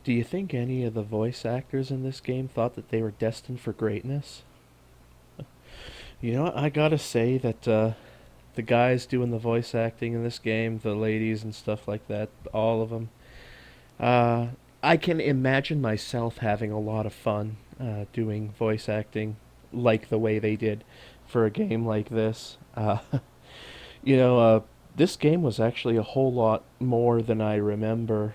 Do you think any of the voice actors in this game thought that they were destined for greatness? You know, I gotta say that the guys doing the voice acting in this game, the ladies and stuff like that, all of them, uh, I can imagine myself having a lot of fun doing voice acting like the way they did for a game like this. You know, this game was actually a whole lot more than I remember.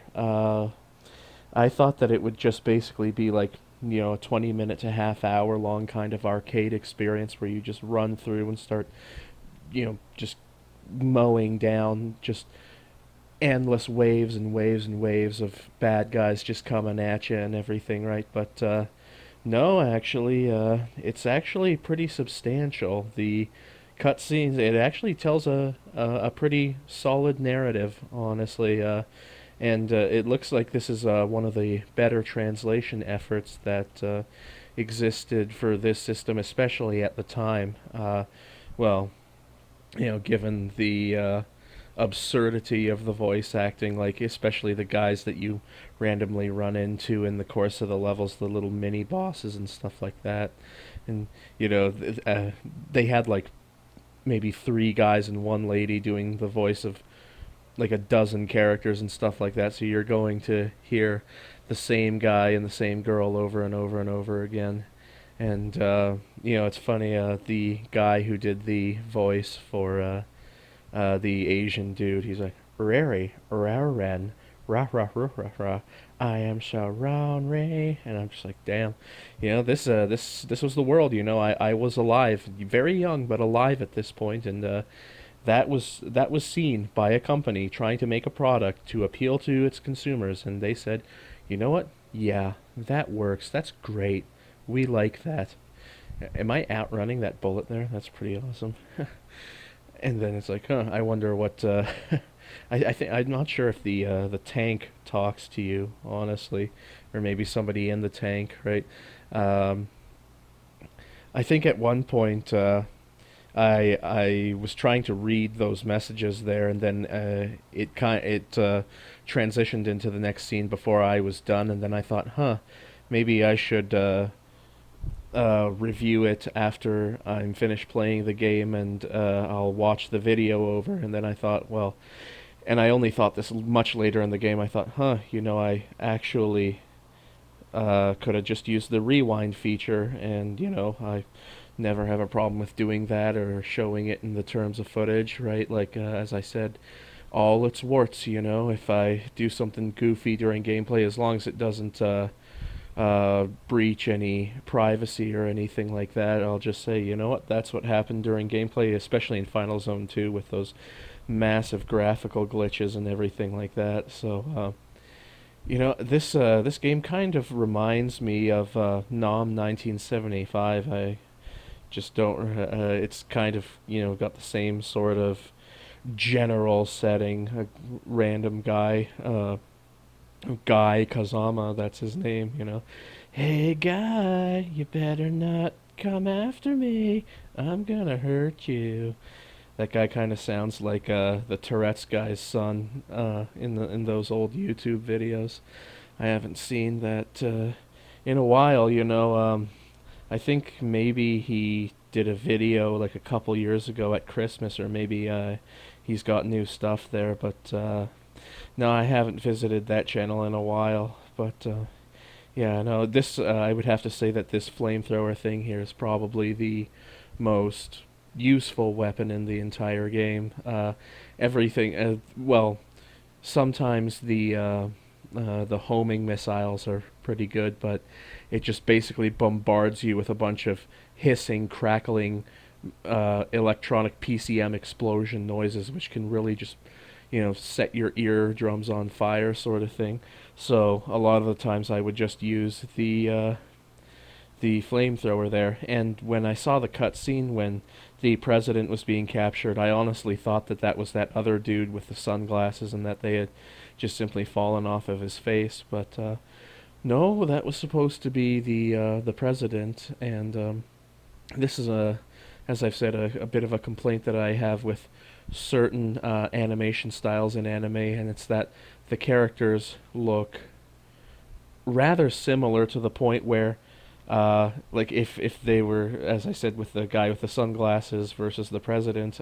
I thought that it would just basically be like, a 20-minute to half hour long kind of arcade experience where you just run through and start, just mowing down just endless waves and waves and waves of bad guys just coming at you and everything, right? But no, actually, it's actually pretty substantial. The cutscenes, it actually tells a pretty solid narrative, honestly. And it looks like this is one of the better translation efforts that existed for this system, especially at the time. Well, given the absurdity of the voice acting, like especially the guys that you randomly run into in the course of the levels, the little mini bosses and stuff like that. And, they had like maybe three guys and one lady doing the voice of like a dozen characters and stuff like that. So you're going to hear the same guy and the same girl over and over and over again. And it's funny. The guy who did the voice for the Asian dude, he's like, "Rary, Raren, rah rah rah rah rah. I am Sharon Ray," and I'm just like, damn, this was the world. I was alive, very young, but alive at this point, and that was seen by a company trying to make a product to appeal to its consumers, and they said, you know what? Yeah, that works. That's great. We like that. Am I outrunning that bullet there? That's pretty awesome. And then it's like, huh? I wonder what. I think I'm not sure if the tank talks to you, honestly, or maybe somebody in the tank, right? Um, I think at one point I was trying to read those messages there, and then it transitioned into the next scene before I was done, and then I thought, huh, maybe I should review it after I'm finished playing the game, and I'll watch the video over. And then I thought, well, and I only thought this much later in the game. I thought, huh, I actually could have just used the rewind feature, and I never have a problem with doing that or showing it in the terms of footage, right? Like as I said, all its warts. If I do something goofy during gameplay, as long as it doesn't breach any privacy or anything like that, I'll just say, you know what, that's what happened during gameplay, especially in Final Zone 2 with those massive graphical glitches and everything like that. So, this game kind of reminds me of Nom 1975. I just don't. It's kind of got the same sort of general setting. A random guy Kazama, that's his name. Hey guy, you better not come after me. I'm gonna hurt you. That guy kind of sounds like the Tourette's guy's son in those old YouTube videos. I haven't seen that in a while. I think maybe he did a video like a couple years ago at Christmas, or maybe he's got new stuff there. But no, I haven't visited that channel in a while. But yeah, no, this I would have to say that this flamethrower thing here is probably the most useful weapon in the entire game. Everything, well, sometimes the homing missiles are pretty good, but it just basically bombards you with a bunch of hissing, crackling, electronic PCM explosion noises, which can really just set your eardrums on fire, sort of thing. So a lot of the times I would just use the flamethrower there. And when I saw the cutscene when the president was being captured, I honestly thought that that was that other dude with the sunglasses, and that they had just simply fallen off of his face. But no, that was supposed to be the president. And this is as I've said, a bit of a complaint that I have with certain animation styles in anime, and it's that the characters look rather similar to the point where, like if they were, as I said, with the guy with the sunglasses versus the president,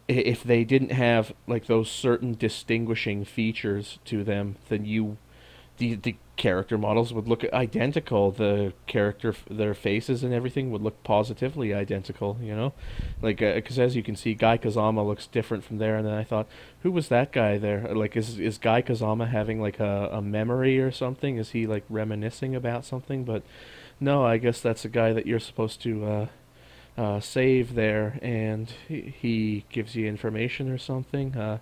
if they didn't have like those certain distinguishing features to them, then the character models would look identical. The character, their faces and everything would look positively identical. Like because as you can see, Guy Kazama looks different from there. And then I thought, who was that guy there? Like, is Guy Kazama having like a memory or something? Is he like reminiscing about something? But no, I guess that's a guy that you're supposed to save there, and he gives you information or something.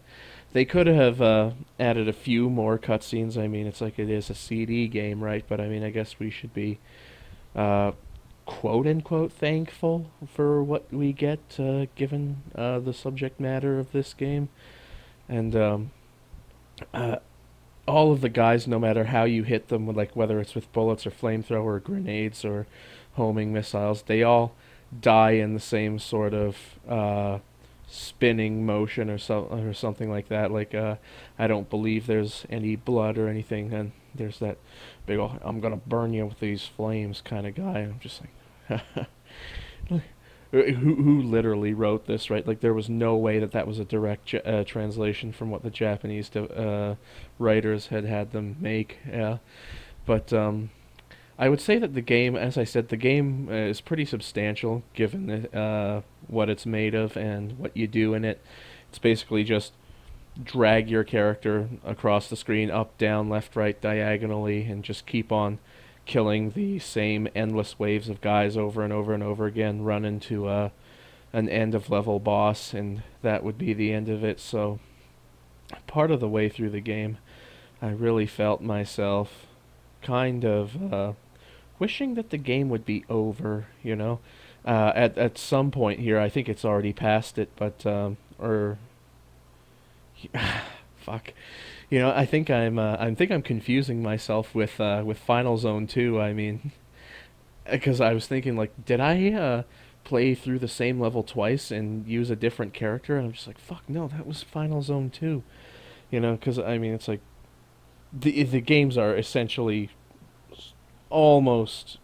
They could have added a few more cutscenes. I mean, it's like it is a CD game, right? But I mean, I guess we should be uh, quote unquote thankful for what we get given the subject matter of this game. And uh, all of the guys, no matter how you hit them, like whether it's with bullets or flamethrower or grenades or homing missiles, they all die in the same sort of spinning motion or something like that. Like I don't believe there's any blood or anything, and there's that big ol' "I'm gonna burn you with these flames" kind of guy. I'm just like, who literally wrote this, right? Like there was no way that was a direct translation from what the Japanese writers had them make. Yeah, but I would say that the game, as I said, the game is pretty substantial given what it's made of and what you do in it. It's basically just drag your character across the screen, up, down, left, right, diagonally, and just keep on killing the same endless waves of guys over and over and over again, run into an end of level boss, and that would be the end of it. So, part of the way through the game, I really felt myself kind of wishing that the game would be over. At some point here, I think it's already past it, but or fuck, I think I'm confusing myself with Final Zone 2. I mean, because I was thinking like, did I play through the same level twice and use a different character? And I'm just like, fuck, no, that was Final Zone 2. Because I mean, it's like the games are essentially almost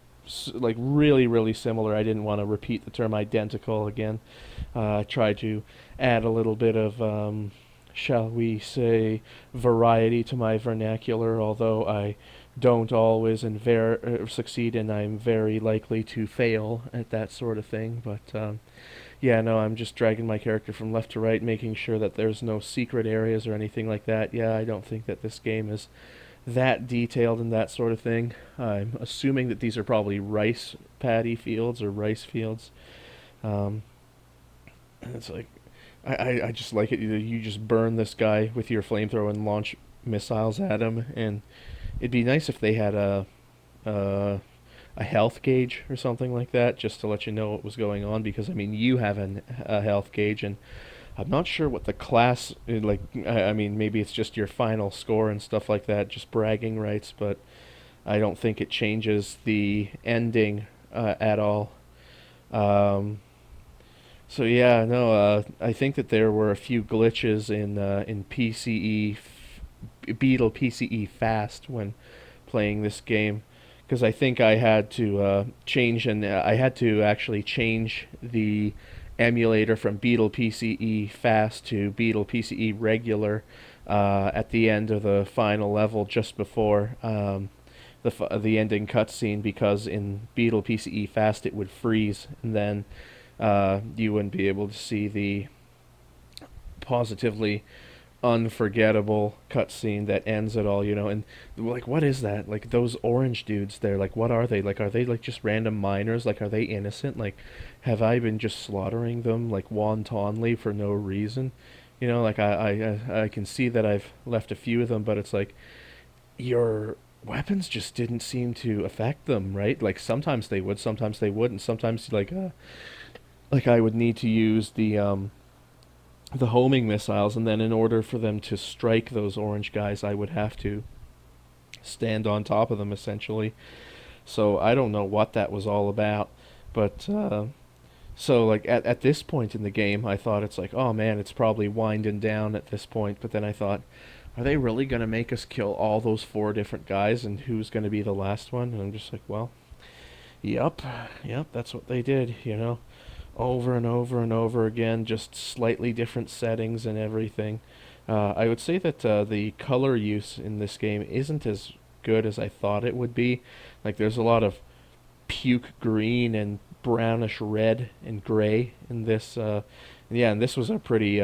like really really similar. I didn't want to repeat the term identical again. I tried to add a little bit of shall we say variety to my vernacular, although I don't always succeed, and I'm very likely to fail at that sort of thing. But yeah, no, I'm just dragging my character from left to right, making sure that there's no secret areas or anything like that. Yeah, I don't think that this game is that detailed and that sort of thing. I'm assuming that these are probably rice paddy fields or rice fields. Um, and it's like, I just like it. You just burn this guy with your flamethrower and launch missiles at him. And it'd be nice if they had a, a health gauge or something like that, just to let you know what was going on. Because, I mean, you have a health gauge, and I'm not sure what the class, like, I mean, maybe it's just your final score and stuff like that, just bragging rights, but I don't think it changes the ending at all. Um, so yeah, no, I think that there were a few glitches in Beetle PCE Fast when playing this game, because I think I had to I had to actually change the emulator from Beetle PCE Fast to Beetle PCE Regular at the end of the final level, just before the ending cutscene, because in Beetle PCE Fast it would freeze, and then you wouldn't be able to see the positively unforgettable cutscene that ends it all. And like, what is that? Like, those orange dudes there, like, what are they? Like, are they like just random miners? Like, are they innocent? Like, have I been just slaughtering them like wantonly for no reason? Like, I can see that I've left a few of them, but it's like, your weapons just didn't seem to affect them, right? Like, sometimes they would, sometimes they wouldn't. Sometimes like I would need to use the homing missiles, and then in order for them to strike those orange guys, I would have to stand on top of them, essentially. So I don't know what that was all about, but so like at this point in the game, I thought it's like, oh man, it's probably winding down at this point. But then I thought, are they really gonna make us kill all those four different guys, and who's gonna be the last one? And I'm just like, well, yep, yep, that's what they did, over and over and over again, just slightly different settings and everything. I would say that the color use in this game isn't as good as I thought it would be. Like, there's a lot of puke green and brownish red and gray in this. Yeah, and this was a pretty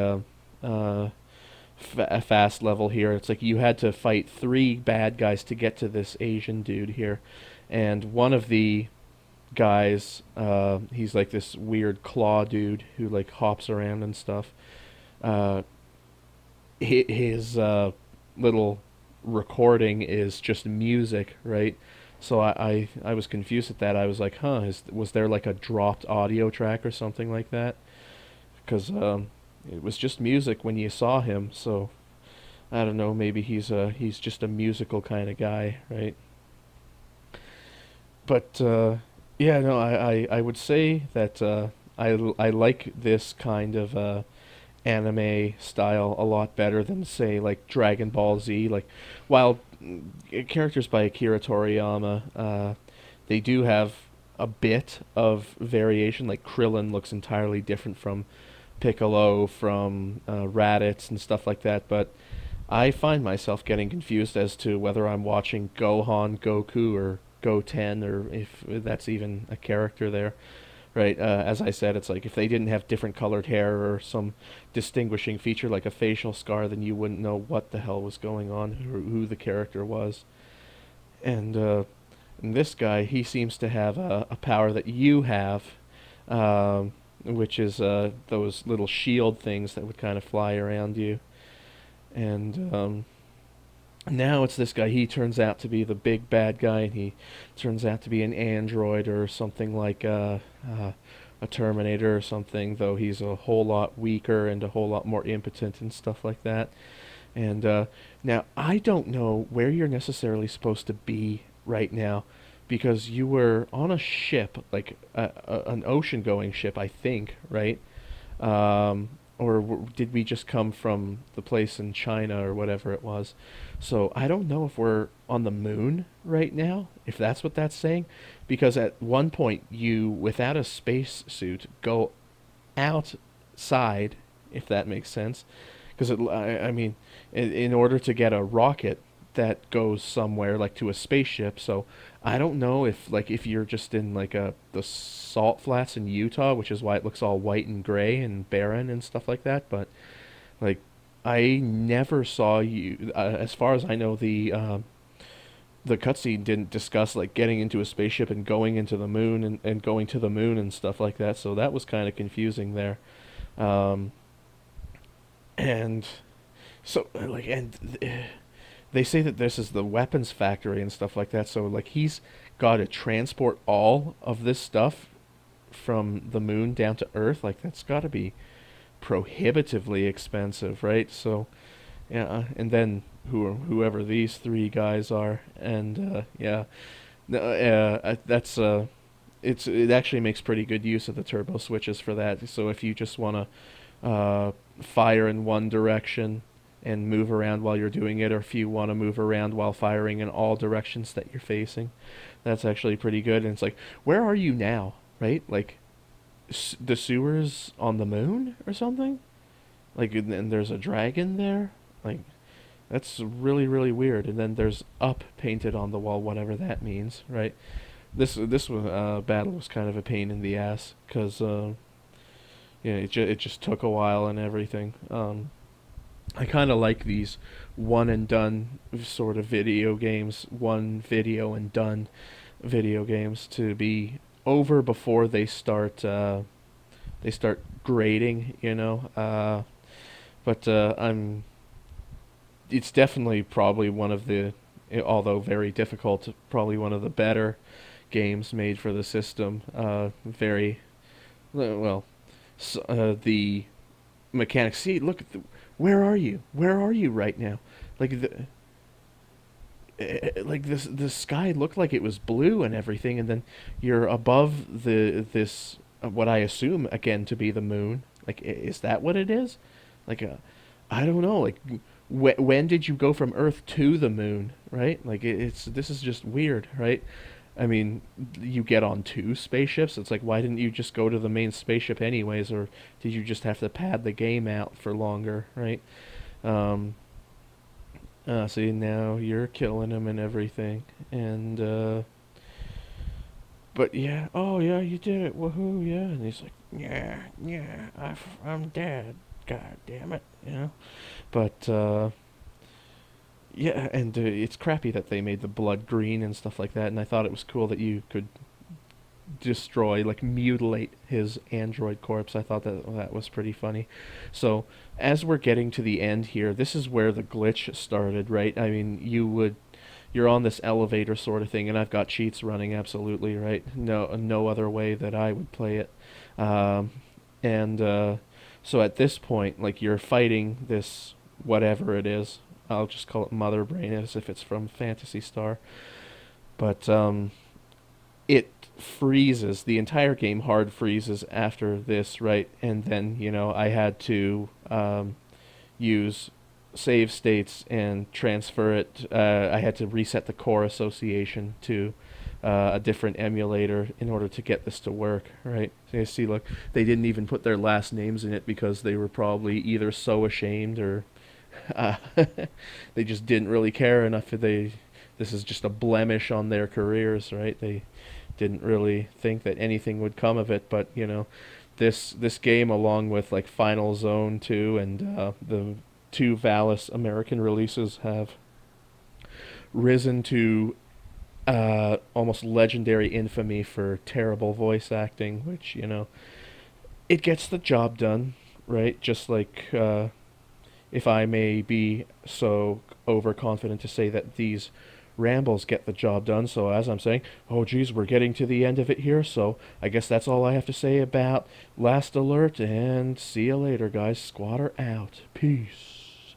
fast level here. It's like you had to fight three bad guys to get to this Asian dude here, and one of the guys, he's like this weird claw dude who like hops around and stuff. Uh, his little recording is just music, right? So I was confused at that. I was like, huh, was there like a dropped audio track or something like that? Because it was just music when you saw him. So I don't know. Maybe he's just a musical kind of guy, right? But yeah, no, I would say that I like this kind of anime style a lot better than say like Dragon Ball Z. Like, while characters by Akira Toriyama, they do have a bit of variation. Like Krillin looks entirely different from Piccolo, from Raditz and stuff like that. But I find myself getting confused as to whether I'm watching Gohan, Goku, or Goten, or if that's even a character there. Right, as I said, it's like if they didn't have different colored hair or some distinguishing feature like a facial scar, then you wouldn't know what the hell was going on, or who the character was. And this guy, he seems to have a power that you have, which is those little shield things that would kind of fly around you. And now it's this guy. He turns out to be the big bad guy, and he turns out to be an android or something like a Terminator or something, though he's a whole lot weaker and a whole lot more impotent and stuff like that. And now, I don't know where you're necessarily supposed to be right now, because you were on a ship, like an ocean-going ship, I think, right? Or did we just come from the place in China or whatever it was? So I don't know if we're on the moon right now, if that's what that's saying, because at one point you, without a space suit, go outside, if that makes sense. Because I mean, in order to get a rocket that goes somewhere, like to a spaceship. So I don't know if you're just in like the salt flats in Utah, which is why it looks all white and gray and barren and stuff like that. But like, I never saw you. As far as I know, the cutscene didn't discuss like getting into a spaceship and going into the moon, and going to the moon and stuff like that. So that was kind of confusing there. Um, and so like and they say that this is the weapons factory and stuff like that. So like he's got to transport all of this stuff from the moon down to Earth. Like, that's got to be prohibitively expensive, right? So yeah, and then whoever these three guys are, and yeah, that's it actually makes pretty good use of the turbo switches for that. So if you just want to fire in one direction and move around while you're doing it, or if you want to move around while firing in all directions that you're facing, that's actually pretty good. And it's like, where are you now, right? Like, the sewers on the moon or something? Like, and there's a dragon there? Like, that's really, really weird. And then there's up painted on the wall, whatever that means, right? This battle was kind of a pain in the ass, because yeah, it just took a while and everything. I kind of like these one and done sort of video games, one video and done video games, to be over before they start grading, but I'm it's definitely probably one of the, although very difficult, probably one of the better games made for the system. Very well, the mechanics. See, look at where are you? Where are you right now? Like the sky looked like it was blue and everything, and then you're above this what I assume again to be the moon. Like, is that what it is? Like, I don't know. Like, when did you go from Earth to the moon, right? Like it's this is just weird, right? I mean, you get on two spaceships. It's like, why didn't you just go to the main spaceship anyways, or did you just have to pad the game out for longer, right? Um, See, now you're killing him and everything, and but yeah, oh yeah, you did it, woohoo, yeah. And he's like, yeah, yeah, I'm dead. God damn it, you know. But yeah, and it's crappy that they made the blood green and stuff like that. And I thought it was cool that you could destroy, like mutilate his android corpse. I thought that was pretty funny. So as we're getting to the end here, this is where the glitch started, right? I mean, you're on this elevator sort of thing, and I've got cheats running absolutely, right? No other way that I would play it. Um, and so at this point, like you're fighting this whatever it is. I'll just call it Mother Brain as if it's from Phantasy Star. But it freezes. The entire game hard freezes after this, right? And then, I had to use save states and transfer it. I had to reset the core association to a different emulator in order to get this to work, right? So you see, look, they didn't even put their last names in it because they were probably either so ashamed or uh, they just didn't really care enough. This is just a blemish on their careers, right? They didn't really think that anything would come of it, but this game, along with like Final Zone 2 and the two Valis American releases, have risen to almost legendary infamy for terrible voice acting, which it gets the job done, right? Just like if I may be so overconfident to say that these rambles get the job done. So as I'm saying, oh geez, we're getting to the end of it here. So I guess that's all I have to say about Last Alert. And see you later, guys. Skwatter out. Peace.